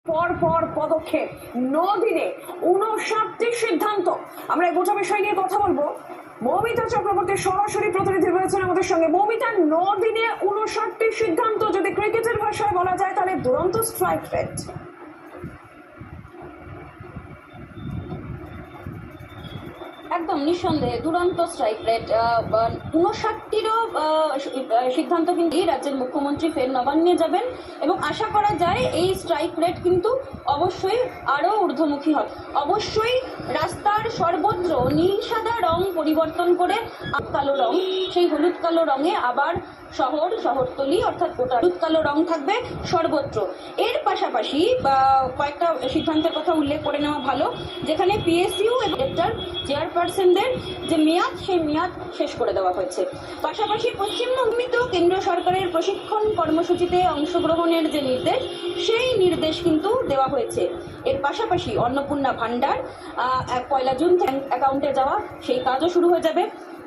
পর পর পদক্ষেপ, 9 দিনে 59টি সিদ্ধান্ত। আমরা এই গোটা বিষয় নিয়ে কথা বলবো। মৌমিতা চক্রবর্তী সরাসরি প্রতিনিধি রয়েছেন আমাদের সঙ্গে। মৌমিতা, 9 দিনে 59টি সিদ্ধান্ত, যদি ক্রিকেটের ভাষায় বলা যায় তাহলে দুরন্ত স্ট্রাইক রেট। একদম নিঃসন্দেহে দুরন্ত স্ট্রাইক রেট। 59টিরও সিদ্ধান্ত কিন্তু রাজ্যের মুখ্যমন্ত্রী ফের নবান্নে যাবেন এবং আশা করা যায় এই স্ট্রাইক রেট কিন্তু অবশ্যই আরও ঊর্ধ্বমুখী হবে। অবশ্যই রাস্তার সর্বত্র নীল সাদা রং পরিবর্তন করে কালো রং, সেই হলুদ কালো রঙে আবার শহরতলি অর্থাৎ গোটা হলুদ কালো রং থাকবে সর্বত্র। এর পাশাপাশি কয়েকটা সিদ্ধান্তের কথা উল্লেখ করে নেওয়া ভালো, যেখানে পিএসইউ এবং চেয়ারপারসনদের যে মেয়াদ, সেই মেয়াদ শেষ করে দেওয়া হয়েছে। পাশাপাশি পশ্চিমবঙ্গিত কেন্দ্র সরকারের প্রশিক্ষণ কর্মসূচিতে অংশগ্রহণের যে নির্দেশ, সেই নির্দেশ কিন্তু দেওয়া হয়েছে। এর পাশাপাশি অন্নপূর্ণা ভান্ডার 1 জুন অ্যাকাউন্টে যাওয়া, সেই কাজও শুরু হয়ে যাবে।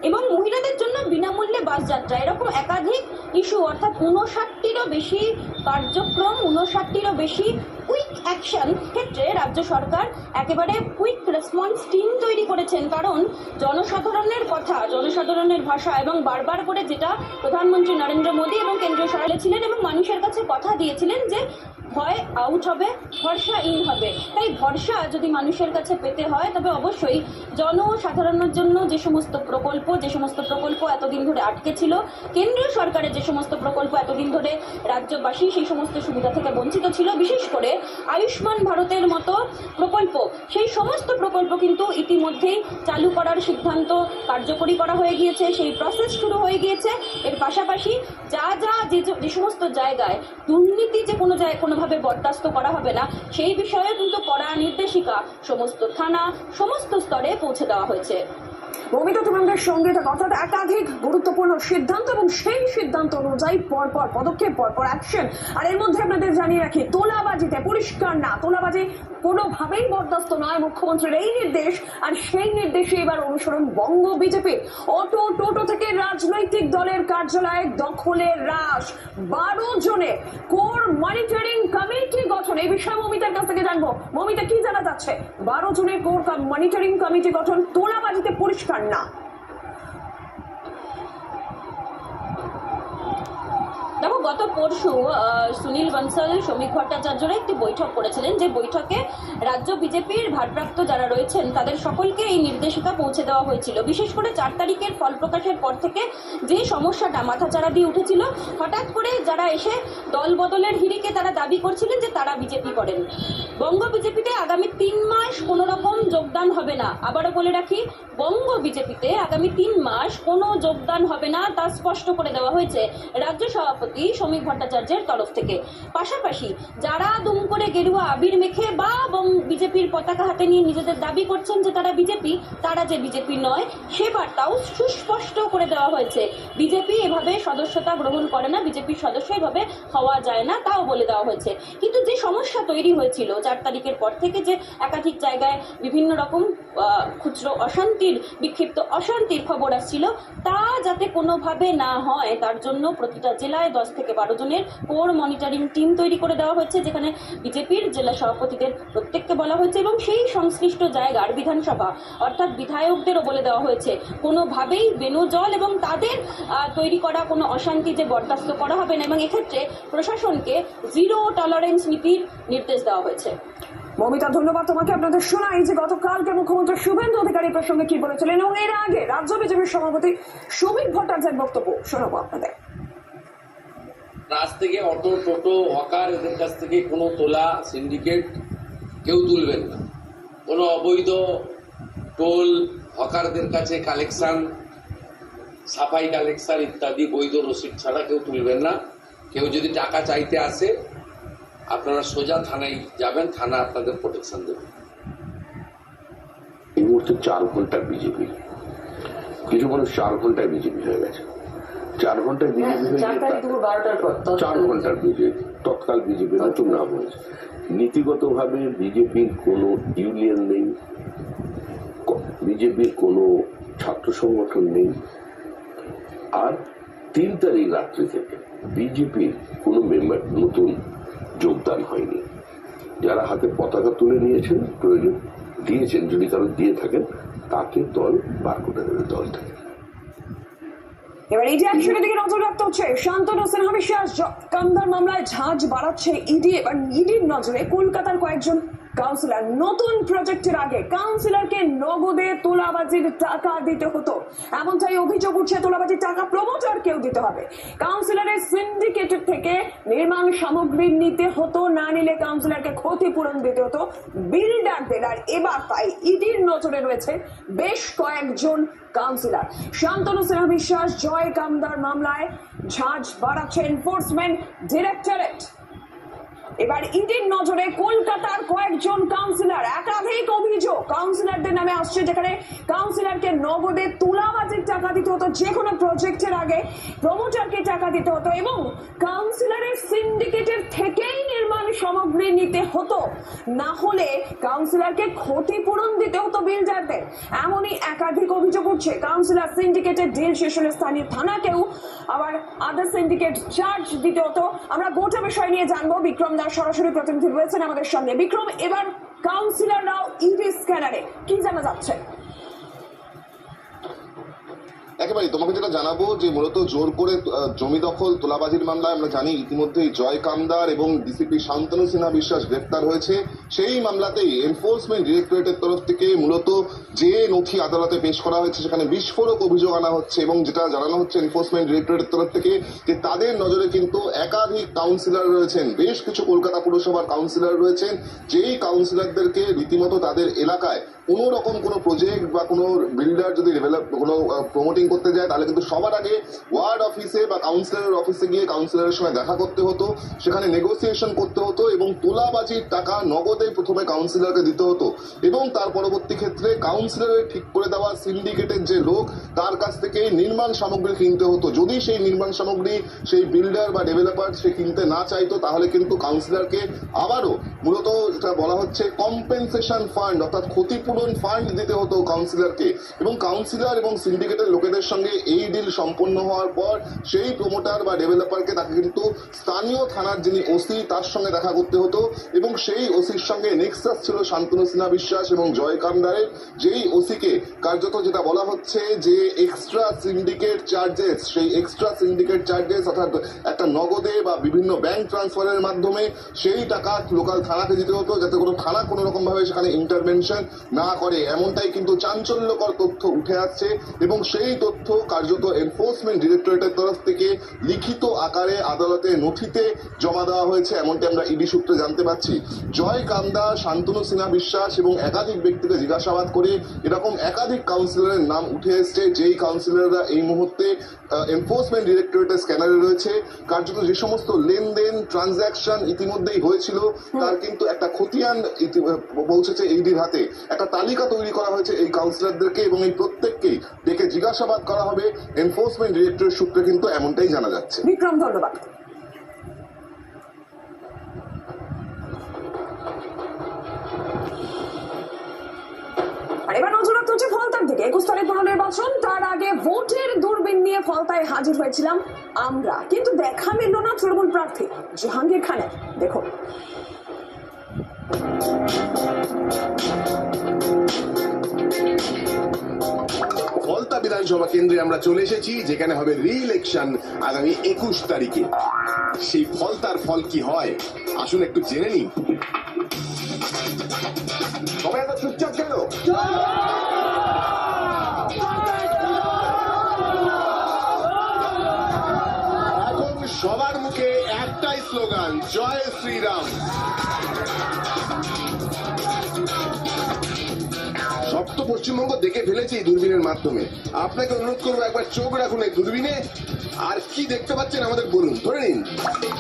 এবং মহিলাদের জন্য বিনামূল্যে বাস যাত্রা, এরকম একাধিক ইস্যু, অর্থাৎ 59টিরও বেশি কার্যক্রম, 59টিরও বেশি কুইক অ্যাকশন ক্ষেত্রে রাজ্য সরকার একেবারে কুইক রেসপন্স টিম তৈরি করেছেন। কারণ জনসাধারণের কথা, জনসাধারণের ভাষা এবং বারবার করে যেটা প্রধানমন্ত্রী নরেন্দ্র মোদী এবং কেন্দ্রীয় সরকার ছিলেন এবং মানুষের কাছে কথা দিয়েছিলেন যে ভয় আউট হবে, ভরসা ইন হবে। তাই ভরসা যদি মানুষের কাছে পেতে হয় তবে অবশ্যই জনসাধারণের জন্য যে সমস্ত প্রকল্প এতদিন ধরে আটকে ছিল, কেন্দ্রীয় সরকারের যে সমস্ত প্রকল্প এতদিন ধরে রাজ্যবাসী সেই সমস্ত সুবিধা থেকে বঞ্চিত ছিল, বিশেষ করে আয়ুষ্মান ভারতের মতো প্রকল্প, সেই সমস্ত প্রকল্প কিন্তু ইতিমধ্যেই চালু করার সিদ্ধান্ত কার্যকরী করা হয়ে গিয়েছে, সেই প্রসেস শুরু হয়ে গিয়েছে। এর পাশাপাশি যে সমস্ত জায়গায় দুর্নীতি যে কোনোভাবে বরদাস্ত করা হবে না, সেই বিষয়ে কিন্তু কড়া নির্দেশিকা সমস্ত থানা, সমস্ত স্তরে পৌঁছে দেওয়া হয়েছে। মৌমিতা, তুমি আমাদের সঙ্গে থাকো। অর্থাৎ একাধিক গুরুত্বপূর্ণ সিদ্ধান্ত এবং সেই সিদ্ধান্ত অনুযায়ী পরপর পদক্ষেপ, পরপর অ্যাকশন। আর এর মধ্যে আপনাদের জানিয়ে রাখি, তোলাবাজিতে পরিষ্কার না, তোলাবাজি কোনোভাবেই বরদাস্ত নয়, মুখ্যমন্ত্রীর এই নির্দেশ। আর সেই নির্দেশে এবার অনুসরণ বঙ্গ বিজেপির। অটো টোটো থেকে রাজনৈতিক দলের কার্যালয়ে দখলের হ্রাস, 12 জনের কোর মনিটরিং কমিটি গঠন। এই বিষয়ে মৌমিতার কাছ থেকে জানবো। মৌমিতা, কি জানা যাচ্ছে? 12 জনের কোর মনিটরিং কমিটি গঠন, তোলাবাজিতে পরিষ্কার না। দেখো, গত পরশু সুনীল বনসল, শ্রমিক ভট্টাচার্যরা একটি বৈঠক করেছিলেন, যে বৈঠকে রাজ্য বিজেপির ভারপ্রাপ্ত যারা রয়েছেন তাদের সকলকে এই নির্দেশিকা পৌঁছে দেওয়া হয়েছিল। বিশেষ করে 4 তারিখের ফল প্রকাশের পর থেকে যে সমস্যাটা মাথাচাড়া দিয়ে উঠেছিল, হঠাৎ করে যারা এসে দল বদলের হিড়িকে তারা দাবি করছিলেন যে তারা বিজেপি করেন। বঙ্গ বিজেপিতে আগামী 3 মাস কোনো রকম যোগদান হবে না। আবারও বলে রাখি, বঙ্গ বিজেপিতে আগামী 3 মাস কোনো যোগদান হবে না, তা স্পষ্ট করে দেওয়া হয়েছে রাজ্য সভাপতি শ্রমিক ভট্টাচার্যের তরফ থেকে। পাশাপাশি যারা দুম করে গেরুয়া আবির মেখে বা বিজেপির পতাকা হাতে নিয়ে নিজেদের দাবি করছেন যে তারা বিজেপি, তারা যে বিজেপি নয়, সে বার্তাও সুস্পষ্ট করে দেওয়া হয়েছে। বিজেপি এভাবে সদস্যতা গ্রহণ করে না, বিজেপির সদস্য এভাবে হওয়া যায় না, তাও বলে দেওয়া হয়েছে। কিন্তু যে সমস্যা তৈরি হয়েছিল 4 তারিখের পর থেকে, যে একাধিক জায়গায় বিভিন্ন রকম খুচরো অশান্তির, বিক্ষিপ্ত অশান্তির খবর আসছিল, তা যাতে কোনোভাবে না হয় তার জন্য প্রতিটা জেলায় 10 থেকে 12 জনের কোর মনিটরিং টিম তৈরি করে দেওয়া হয়েছে, যেখানে বিজেপির জেলা সভাপতিদের প্রত্যেককে বলা হয়েছে এবং সেই সংশ্লিষ্ট জায়গার বিধানসভা অর্থাৎ বিধায়কদেরও বলে দেওয়া হয়েছে কোনোভাবেই বেনজল এবং তাদের তৈরি করা কোনো অশান্তি যে বরদাস্ত করা হবে না, এবং এক্ষেত্রে প্রশাসনকে 0 টলারেন্স নীতির নির্দেশ দেওয়া হয়েছে। মৌমিতা, ধন্যবাদ তোমাকে। আপনাদের শোনাই যে গতকালকে মুখ্যমন্ত্রী শুভেন্দু অধিকারী প্রসঙ্গে কি বলেছিলেন এবং এর আগে রাজ্য বিজেপির সভাপতি শ্রমিক ভট্টাচার্যের বক্তব্য শোনাবো আপনাদের। রাজ থেকে অটো টোটো হকার এদের কাছ থেকে কোনো তোলা সিন্ডিকেট কেউ তুলবেন না। কোনো অবৈধ টোল হকারদের কাছে কালেকশন, সাফাই কালেকশন ইত্যাদি বৈধ রসিদ ছাড়া কেউ তুলবেন না। কেউ যদি টাকা চাইতে আসে, আপনারা সোজা থানায় যাবেন, থানা আপনাদের প্রোটেকশন দেবে। এই মুহূর্তে 4 ঘন্টার বিজেপি, কিছু মানুষ 4 ঘন্টায় বিজেপি হয়ে গেছে। 4 ঘন্টায় বিজেপি হয়ে গেছে, 4 ঘন্টার বিজেপি, তৎকাল বিজেপি নতুন নাম হয়েছে। নীতিগতভাবে বিজেপির কোনো ইউনিয়ন নেই, বিজেপির কোনো ছাত্র সংগঠন নেই। আর 3 তারিখ রাত্রি থেকে বিজেপির কোনো মেম্বার নতুন যোগদান হয়নি। যারা হাতে পতাকা তুলে নিয়েছেন প্রয়োজন দিয়েছেন, যদি কারো দিয়ে থাকেন তাকে দল বার করে দেবে দল থেকে। এবার ইডি অ্যাকশনের দিকে নজর রাখতে হচ্ছে। শান্তনু সিনহা বিশ্বাস কান্দার মামলায় ঝাঁজ বাড়াচ্ছে ইডি। এবার ইডির নজরে কলকাতার কয়েকজন কাউন্সিলর। নতুন প্রজেক্টের আগে কাউন্সিলরকে নগদে তোলাবাজির টাকা দিতে হতো, এমনটাই অভিযোগ উঠছে। তোলাবাজির টাকা প্রমোটারকেও দিতে হবে। কাউন্সিলরের সিন্ডিকেটের থেকে নির্মাণ সামগ্রী নিতে হতো, না নিলে কাউন্সিলরকে ক্ষতিপূরণ দিতে হতো বিল্ডারদের। আর এবার তাই ইডির নজরে রয়েছে বেশ কয়েকজন কাউন্সিলর। শান্তনু সিনহা বিশ্বাস জয় কামদার মামলায় ঝাঁজ বাড়াচ্ছে এনফোর্সমেন্ট ডিরেক্টরেট। এবার ইডির নজরে কলকাতার কয়েকজন কাউন্সিলর। একাধিক অভিযোগ কাউন্সিলরদের নামে আসছে, যেখানে কাউন্সিলরকে নগদে তোলাবাজির টাকা দিতে হতো, যে কোনো প্রজেক্টের আগে প্রমোটারকে টাকা দিতে হতো, এবং কাউন্সিলরের সিন্ডিকেটের থেকেই নির্মাণ সামগ্রী নিতে হতো, না হলে কাউন্সিলরকে ক্ষতিপূরণ দিতে হতো বিল্ডারদের। এমনই একাধিক অভিযোগ উঠছে। কাউন্সিলর সিন্ডিকেটের ডিল শেষ হলে স্থানীয় থানাকেও আবার আদার সিন্ডিকেট চার্জ দিতে হতো। আমরা গোটা বিষয় নিয়ে জানবো। বিক্রম দাস সরাসরি প্রতিনিধি রয়েছেন আমাদের সঙ্গে। বিক্রম, এবার কাউন্সিলররাও ইডি স্ক্যানারে, কি জানা যাচ্ছে? একেবারে তোমাকে যেটা জানাবো যে মূলত জোর করে জমি দখল তোলাবাজির মামলায় আমরা জানি ইতিমধ্যেই জয় কামদার এবং ডিসিপি শান্তনু সিনহা বিশ্বাস গ্রেফতার হয়েছে। সেই মামলাতেই এনফোর্সমেন্ট ডিরেক্টরেটের তরফ থেকে মূলত যে নথি আদালতে পেশ করা হয়েছে সেখানে বিস্ফোরক অভিযোগ আনা হচ্ছে, এবং যেটা জানানো হচ্ছে এনফোর্সমেন্ট ডিরেক্টরেটের তরফ থেকে যে তাদের নজরে কিন্তু একাধিক কাউন্সিলর রয়েছেন, বেশ কিছু কলকাতা পুরসভার কাউন্সিলর রয়েছেন, যেই কাউন্সিলরদেরকে রীতিমতো তাদের এলাকায় কোনো রকম কোনো প্রজেক্ট বা কোনো বিল্ডার যদি ডেভেলপ কোনো প্রমোটিং করতে যায় তাহলে কিন্তু সবার আগে ওয়ার্ড অফিসে বা কাউন্সিলরের অফিসে গিয়ে কাউন্সিলরের সঙ্গে দেখা করতে হতো, সেখানে নেগোসিয়েশন করতে হতো, এবং তোলাবাজির টাকা নগদে প্রথমে কাউন্সিলরকে দিতে হতো, এবং তার পরবর্তী ক্ষেত্রে কাউন্সিলরের ঠিক করে দেওয়া সিন্ডিকেটের যে লোক তার কাছ থেকে নির্মাণ সামগ্রী কিনতে হতো। যদি সেই নির্মাণ সামগ্রী সেই বিল্ডার বা ডেভেলপার সে কিনতে না চাইতো তাহলে কিন্তু কাউন্সিলরকে আবারও মূলত যেটা বলা হচ্ছে কম্পেনসেশন ফান্ড অর্থাৎ ক্ষতিপূরণ ফান্ড দিতে হতো কাউন্সিলরকে। এবং কাউন্সিলর এবং সিন্ডিকেটের লোকেদের সঙ্গে এই ডিল সম্পন্ন হওয়ার পর সেই প্রমোটার বা ডেভেলপারকে তাকে কিন্তু স্থানীয় থানার যিনি ওসি তার সঙ্গে দেখা করতে হতো, এবং সেই ওসির সঙ্গে নেক্সাস ছিল শান্তনু সিনহা বিশ্বাস এবং জয় কামদারের, যেই ওসিকে কার্যত যেটা বলা হচ্ছে যে এক্সট্রা সিন্ডিকেট চার্জেস, সেই এক্সট্রা সিন্ডিকেট চার্জেস অর্থাৎ একটা নগদে বা বিভিন্ন ব্যাংক ট্রান্সফারের মাধ্যমে সেই টাকা লোকাল থানাকে দিতে হতো, যাতে কোনো থানা কোনো রকম ভাবে সেখানে ইন্টারভেনশন না করে। এমনটাই কিন্তু চাঞ্চল্যকর তথ্য উঠে আসছে, এবং সেই তথ্য কার্যত এনফোর্সমেন্ট ডিরেক্টরেটের তরফ থেকে লিখিত আকারে আদালতে নথিতে জমা দেওয়া হয়েছে, এমনটি আমরা ইডি সূত্রে জানতে পারছি। জয় কামদার, শান্তনু সিনহা বিশ্বাস এবং একাধিক ব্যক্তিকে জিজ্ঞাসাবাদ করে এরকম একাধিক কাউন্সিলরের নাম উঠে এসছে, যেই কাউন্সিলররা এই মুহূর্তে এনফোর্সমেন্ট ডিরেক্টরেটের স্ক্যানারে রয়েছে। কার্যত যে সমস্ত লেনদেন ট্রানজাকশন ইতিমধ্যেই হয়েছিল তার কিন্তু একটা খতিয়ান পৌঁছেছে ইডির হাতে। একটা তালিকা তৈরি করা হয়েছে এই কাউন্সিলরদেরকে, এবং এই প্রত্যেককেই ডেকে জিজ্ঞাসাবাদ করা হবে এনফোর্সমেন্ট ডিরেক্টরের সূত্রে কিন্তু এমনটাই জানা যাচ্ছে। বিক্রম, ধন্যবাদ। এবার নজর রাখতে হচ্ছে ফলতার দিকে। 21 তারিখ পুনর্নির্বাচন, তার আগে ভোটের দূরবীন নিয়ে ফলতায় হাজির হয়েছিলাম আমরা, কিন্তু দেখা মিলল না তৃণমূল প্রার্থী জাহাঙ্গীর খানের। দেখো, ফলতা বিধানসভা কেন্দ্রে আমরা চলে এসেছি, যেখানে হবে রি-ইলেকশন আগামী 21 তারিখে। সেই ফলতার ফল কি হয় আসুন একটু জেনে নিই। সবাই এত চুপচাপ কেন? এখন সবার মুখে একটাই স্লোগান, জয় শ্রীরাম। সব তো পশ্চিমবঙ্গ দেখে ফেলেছে এই দূরবীনের মাধ্যমে। আপনাকে অনুরোধ করবো একবার চোখ রাখুন এই দূরবীনে, আর কি দেখতে পাচ্ছেন আমাদের বলুন, ধরে নিন।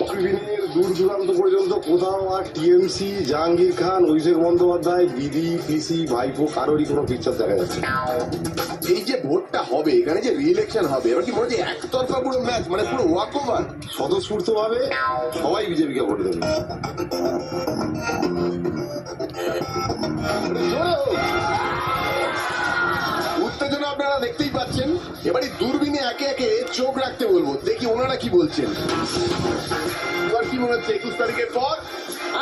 দূরবীনের দূর দূরান্ত পর্যন্ত কোথাও আর টিএমসি, জাহাঙ্গীর খান, অভিষেক বন্দ্যোপাধ্যায়, দিদি, পিসি, ভাইপো কারোরই কোনো পিকচার দেখা যাচ্ছে না। এই যে ভোটটা হবে, এখানে যে রি-ইলেকশন হবে, এবার কি মনে হচ্ছে একতরফা পুরো ম্যাচ, মানে পুরো ওয়াক ওভার? স্বতঃস্ফূর্ত ভাবে সবাই বিজেপিকে ভোট দেবে। উত্তেজনা আপনারা দেখতেই পাচ্ছেন। এবার এই দূরবীনে একে একে চোখ রাখতে বলবো, দেখি ওনারা কি বলছেন। এবার কি মনে হচ্ছে 21 তারিখের পর?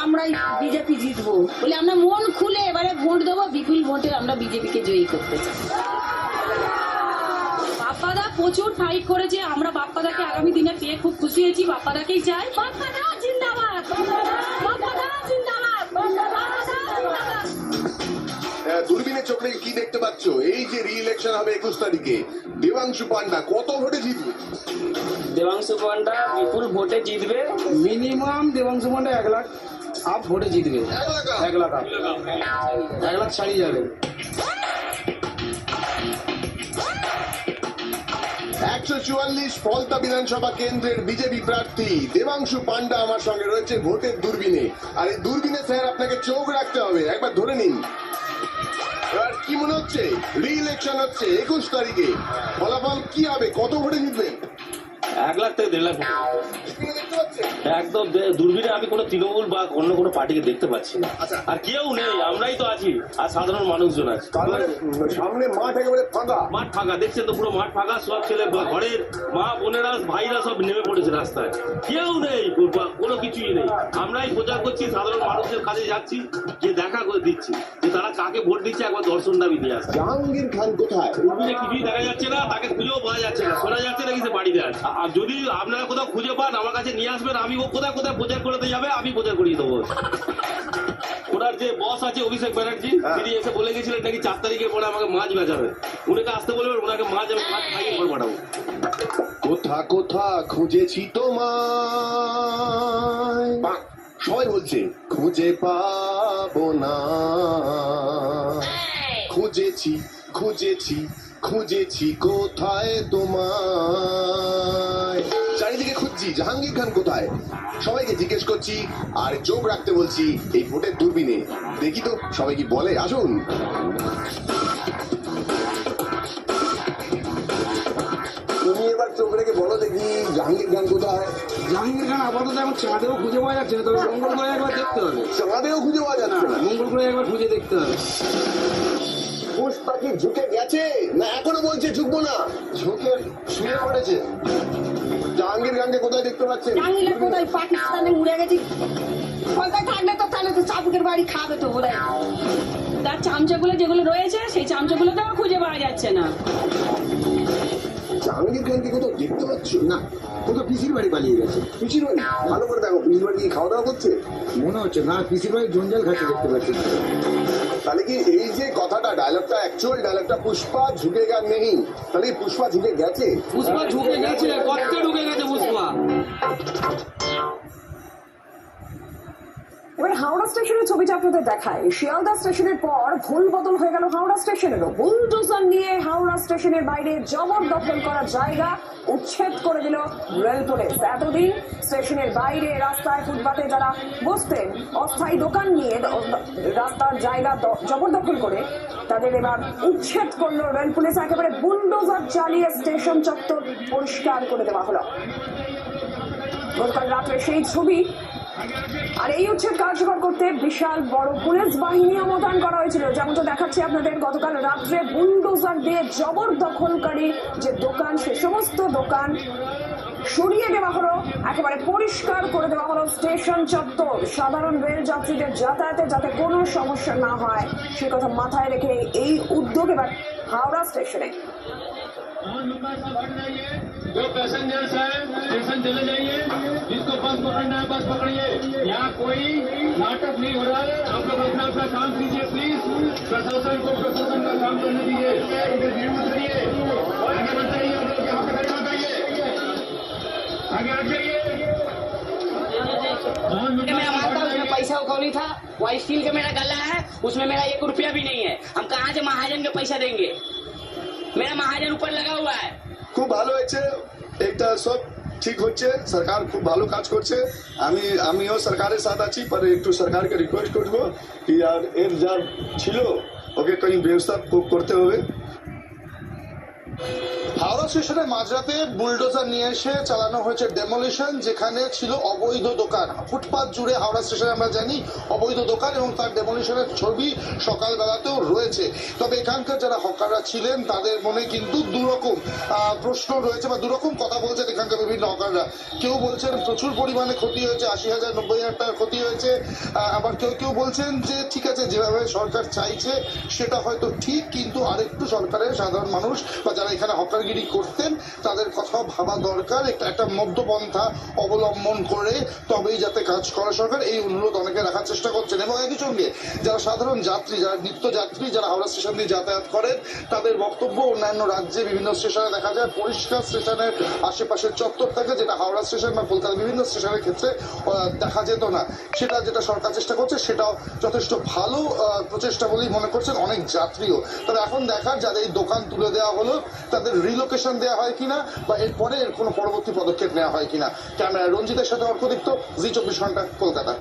আমরাই বিজেপি জিতবো বলে আমরা মন খুলে এবারে ভোট দেবো, বিপুল ভোটে আমরা বিজেপিকে জয়ী করতে চাই। বাপ্পাদা প্রচুর ফাইট করেছে, আমরা বাপ্পাদাকে আগামী দিনে পেয়ে খুব খুশি হয়েছি, বাপ্পাদাকেই চাই। বাপ্পাদা জিন্দাবাদ, বাপ্পাদা জিন্দাবাদ, বাপ্পাদা জিন্দাবাদ। দূরবীনের চোখ রেখে কি দেখতে পাচ্ছ? এই যে রি ইলেকশন হবে 21 তারিখে, দেবাংশু পান্ডা কত ভোটে জিতবে? দেবাংশু পান্ডা বিপুল ভোটে জিতবে। মিনিমাম দেবাংশু পান্ডা 1 লাখ আপ ভোটে জিতবে। 1 লাখ আপ, 1 লাখ ছাড়িয়ে যাবে। 144 ফলতা বিধানসভা কেন্দ্রের বিজেপি প্রার্থী দেবাংশু পান্ডা আমার সঙ্গে রয়েছে ভোটের দূরবীনে। আর এই দূরবীনে স্যার আপনাকে চোখ রাখতে হবে, একবার ধরে নিন। এবার কি মনে হচ্ছে? রি ইলেকশন হচ্ছে 21 তারিখে, ফলাফল কি হবে? কত ভোটে জিতবেন? 1 লাখ থেকে 1.5 লাখ। দেখতে পাচ্ছেন? একদম দূরবীনে আমি কোনো তৃণমূল বা অন্য কোনো পার্টিকে দেখতে পাচ্ছি না। আচ্ছা। আর কেউ নেই, আমরাই তো আছি আর সাধারণ মানুষজন আছে। তাহলে সামনে মাঠ একেবারে ফাঁকা। মাঠ ফাঁকা, দেখছেন তো পুরো মাঠ ফাঁকা, সব ছেলে ঘরের মা বোনেরা ভাইরা সব নেমে পড়েছে রাস্তায়, কেউ নেই, কোনো কিছুই নেই। আমরাই প্রচার করছি, সাধারণ মানুষের কাছে যাচ্ছি, যে দেখা করে দিচ্ছি যে তারা কাকে ভোট দিচ্ছে, একবার দর্শন দাবি দিয়ে আসছে। জাহাঙ্গীর খান কোথায়? দূরবীনে কিছুই দেখা যাচ্ছে না, তাকে খুঁজেও পাওয়া যাচ্ছে না, শোনা যাচ্ছে না কি সে বাড়িতে আছে। আর যদি আপনারা কোথাও খুঁজে পান আমার কাছে নিয়ে আসবেন, আমি ও কোথায় কোথায় প্রচার করতে যাবে আমি প্রচার করিয়ে দেবো। ওনার যে বস আছে অভিষেক ব্যানার্জি, তিনি এসে বলে গেছিলেন নাকি 4 তারিখের পরে আমাকে মাছ বেচাবে, উনাকে আসতে বলবেন, ওনাকে মাছ আমি মাছ খাইয়ে ঘর পাঠাবো। কোথা কোথা খুঁজেছি তোমায়, সবাই বলছে খুঁজে পাবো না। খুঁজেছি খুঁজেছি খুঁজেছি কোথায় তোমায়, চারিদিকে খুঁজছি জাহাঙ্গীর খান কোথায়, সবাইকে জিজ্ঞেস করছি আর চোখ রাখতে বলছি এই ভোটের দূরবীনে। দেখি তো সবাই কি বলে, আসুন। তুমি এবার চোখ রেখে বলো দেখি জাহাঙ্গীর খান কোথায়? জাহাঙ্গীর খান আপাতত এখন চাঁদেও খুঁজে পাওয়া যাচ্ছে না, তবে মঙ্গল গ্রহে একবার দেখতে হবে। চাঁদেও খুঁজে পাওয়া যাচ্ছে না? মঙ্গল গ্রহে একবার খুঁজে দেখতে হবে। পুষ্পা কি ঝুঁকে গেছে না এখনো বলছে ঝুঁকবো না? ঝুঁকে শুয়ে পড়েছে। জাহাঙ্গীর খানকে কোথায় দেখতে পাচ্ছেন? জাহাঙ্গীর কোথায়? পাকিস্তানে উড়ে গেছি। কলকাতায় থাকলে তো তাহলে তো চাবুকের বাড়ি খাবে তো বোধ হয়। তার চামচাগুলো যেগুলো রয়েছে সেই চামচাগুলো তো খুঁজে পাওয়া যাচ্ছে না। জাহাঙ্গীর খানকে কোথাও দেখতে পাচ্ছ না, ও তো পিসির বাড়ি পালিয়ে গেছে। পিসির বাড়ি? ভালো করে দেখো, পিসির বাড়ি কি খাওয়া দাওয়া করছে? মনে হচ্ছে না, পিসির বাড়ি জঞ্জাল খাচ্ছে দেখতে পাচ্ছি। তাহলে কি এই যে কথাটা, ডায়লগটা, অ্যাকচুয়াল ডায়লগটা পুষ্পা ঝুঁকে গা নেই, তাহলে কি পুষ্পা ঝুঁকে গেছে? পুষ্পা ঢুকে গেছে, কত্তে ঢুকে গেছে পুষ্পা। এবার হাওড়া স্টেশনের ছবিটা আপনাদের দেখায়। শিয়ালদা স্টেশনের পর ভুল বদল হয়ে গেল হাওড়া স্টেশনেরও। বুলডোজার নিয়ে হাওড়া স্টেশনের বাইরে জবরদখল করা জায়গা উচ্ছেদ করে দিল রেল পুলিশ। এতদিন স্টেশনের বাইরে রাস্তায় ফুটপাতে যারা বসতেন অস্থায়ী দোকান নিয়ে রাস্তার জায়গা জবরদখল করে তাদের এবার উচ্ছেদ করলো রেল পুলিশ। একেবারে বুলডোজার চালিয়ে স্টেশন চত্বর পরিষ্কার করে দেওয়া হলো। গতকাল রাত্রে সেই ছবি। আর এই উচ্ছেদ কার্যকর করতে বিশাল বড় পুলিশ বাহিনী মোতায়েন করা হয়েছিল। যেমনটা দেখাচ্ছি আপনাদের, গতকাল রাত্রে বুলডোজার দিয়ে জবরদখলকারী যে দোকান, সে সমস্ত দোকান সরিয়ে দেওয়া হলো, একেবারে পরিষ্কার করে দেওয়া হলো স্টেশন চত্বর। সাধারণ রেল যাত্রীদের যাতায়াতে যাতে কোনো সমস্যা না হয় সে কথা মাথায় রেখে এই উদ্যোগ এবার হাওড়া স্টেশনে। जो पैसेंजर्स है स्टेशन चले जाइए, जिसको बस पकड़ना है बस पकड़िए। यहाँ कोई नाटक नहीं हो रहा है, आप लोग अपना अपना काम कीजिए प्लीज। प्रशासन को प्रशासन का काम करने दीजिए, इधर भीड़ मत करिए, आगे बढ़ जाइए, आप लोग यहाँ पे खड़े मत आइए, आगे हट जाइए। मेरा माल था, उसमें पैसा उखौली था, वो स्टील का मेरा गला है, उसमें मेरा 1 रुपया भी नहीं है। हम कहाँ से महाजन के पैसा देंगे? मेरा महाजन ऊपर लगा हुआ है। খুব ভালো হয়েছে, এটা সব ঠিক হচ্ছে, সরকার খুব ভালো কাজ করছে। আমিও সরকারের সাথে আছি, পর একটু সরকারকে রিকোয়েস্ট করবো কি আর এর যা ছিল ওকে কই ব্যবস্থা করতে হবে। হাওড়া স্টেশনের মাঝরাতে বুলডোজার নিয়ে এসে চালানো হয়েছে ডেমোলিশন, যেখানে ছিল অবৈধ দোকান। ফুটপাত জুড়ে হাওড়া স্টেশনে আমরা জানি অবৈধ দোকান এবং তার ডেমোলিশনের ছবি সকালবেলাতেও রয়েছে। তবে এখানকার যারা হকাররা ছিলেন তাদের মনে কিন্তু দুরকম প্রশ্ন রয়েছে বা দুরকম কথা বলছেন এখানকার বিভিন্ন হকাররা। কেউ বলছেন প্রচুর পরিমাণে ক্ষতি হয়েছে, ৮০,০০০ ৯০,০০০ টাকার ক্ষতি হয়েছে। আবার কেউ কেউ বলছেন যে ঠিক আছে, যেভাবে সরকার চাইছে সেটা হয়তো ঠিক, কিন্তু আরেকটু সরকারের সাধারণ মানুষ বা যারা এখানে হকারগিরি করতেন তাদের কথা ভাবা দরকার। একটা মধ্যপন্থা অবলম্বন করে তবেই যাতে কাজ করে সরকার, এই অনুরোধ অনেকে রাখার চেষ্টা করছেন। এবং একই সঙ্গে যারা সাধারণ যাত্রী, যারা নিত্য যাত্রী, যারা হাওড়া স্টেশন দিয়ে যাতায়াত করেন, তাদের বক্তব্য অন্যান্য রাজ্যে বিভিন্ন স্টেশনে দেখা যায় পরিষ্কার স্টেশনের আশেপাশের চত্বর থাকে, যেটা হাওড়া স্টেশন বা কলকাতার বিভিন্ন স্টেশনের ক্ষেত্রে দেখা যেত না। সেটা যেটা সরকার চেষ্টা করছে সেটাও যথেষ্ট ভালো প্রচেষ্টা বলেই মনে করছেন অনেক যাত্রীও। তবে এখন দেখার, যাদের এই দোকান তুলে দেওয়া হলো তাদের রিলোকেশন দেওয়া হয় কিনা বা এরপরে এর কোনো পরবর্তী পদক্ষেপ নেওয়া হয় কিনা। ক্যামেরা রঞ্জিতের সাথে অর্কদীপ্ত, জি 24 ঘন্টা, কলকাতা।